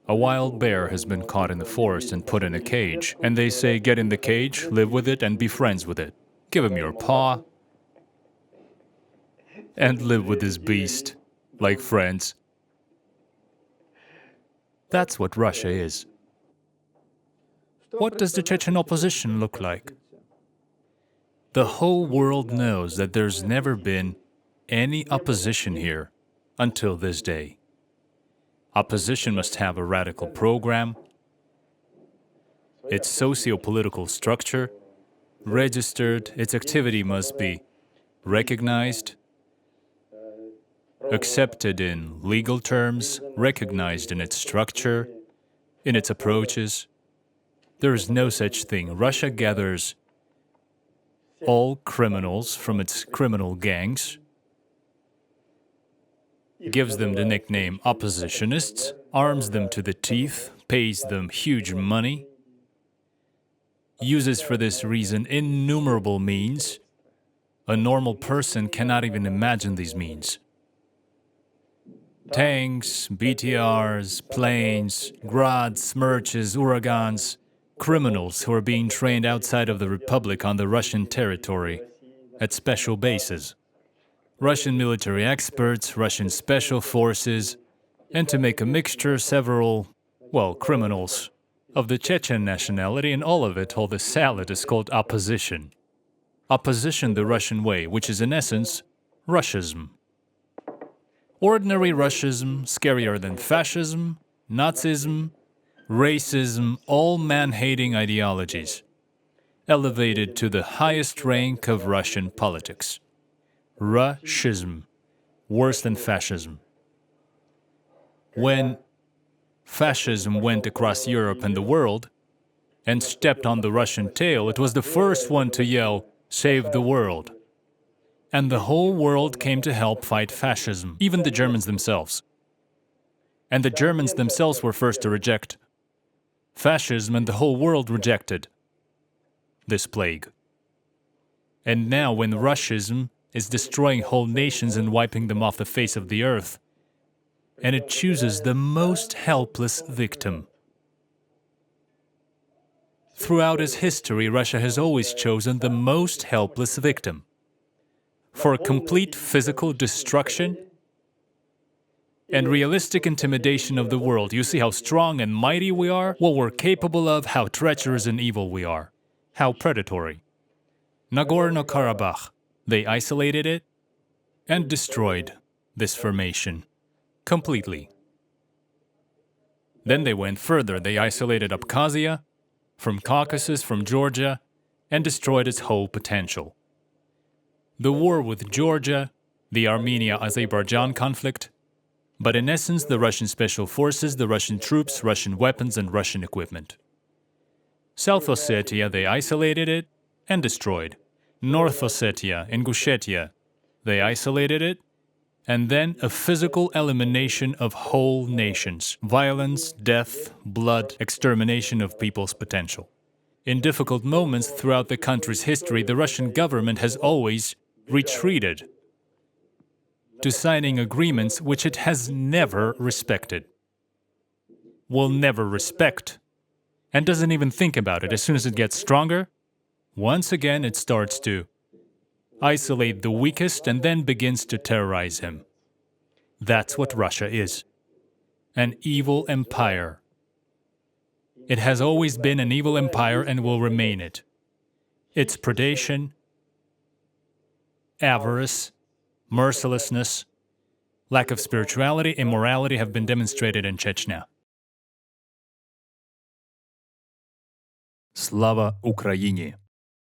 A wild bear has been caught in the forest and put in a cage, and they say, get in the cage, live with it, and be friends with it. Give him your paw, and live with this beast, like friends. That's what Russia is. What does the Chechen opposition look like? The whole world knows that there's never been any opposition here until this day. Opposition must have a radical program, its socio-political structure registered, its activity must be recognized, accepted in legal terms, recognized in its structure, in its approaches. There is no such thing. Russia gathers all criminals from its criminal gangs, gives them the nickname oppositionists, arms them to the teeth, pays them huge money, uses for this reason innumerable means. A normal person cannot even imagine these means. Tanks, BTRs, planes, grads, smerches, uragans, criminals who are being trained outside of the Republic on the Russian territory at special bases. Russian military experts, Russian special forces, and to make a mixture, several, criminals of the Chechen nationality, and all of it, all the salad is called opposition. Opposition the Russian way, which is in essence Russism. Ordinary Russism, scarier than fascism, Nazism, racism, all man-hating ideologies, elevated to the highest rank of Russian politics. Russism, worse than fascism. When fascism went across Europe and the world and stepped on the Russian tail, it was the first one to yell, "Save the world." And the whole world came to help fight fascism, even the Germans themselves. And the Germans themselves were first to reject fascism, and the whole world rejected this plague. And now when Russism is destroying whole nations and wiping them off the face of the earth, and it chooses the most helpless victim. Throughout its history, Russia has always chosen the most helpless victim. For complete physical destruction and realistic intimidation of the world. You see how strong and mighty we are, what we're capable of, how treacherous and evil we are, how predatory. Nagorno-Karabakh, they isolated it and destroyed this formation completely. Then they went further. They isolated Abkhazia from Caucasus, from Georgia, and destroyed its whole potential. The war with Georgia, the Armenia-Azerbaijan conflict, but in essence the Russian special forces, the Russian troops, Russian weapons, and Russian equipment. South Ossetia, they isolated it and destroyed. North Ossetia, Ingushetia, they isolated it, and then a physical elimination of whole nations. Violence, death, blood, extermination of people's potential. In difficult moments throughout the country's history, the Russian government has always retreated to signing agreements which it has never respected, will never respect, and doesn't even think about it. As soon as it gets stronger, once again it starts to isolate the weakest and then begins to terrorize him. That's what Russia is. An evil empire. It has always been an evil empire and will remain it. Its predation, avarice, mercilessness, lack of spirituality, immorality have been demonstrated in Chechnya. Slava Ukraini!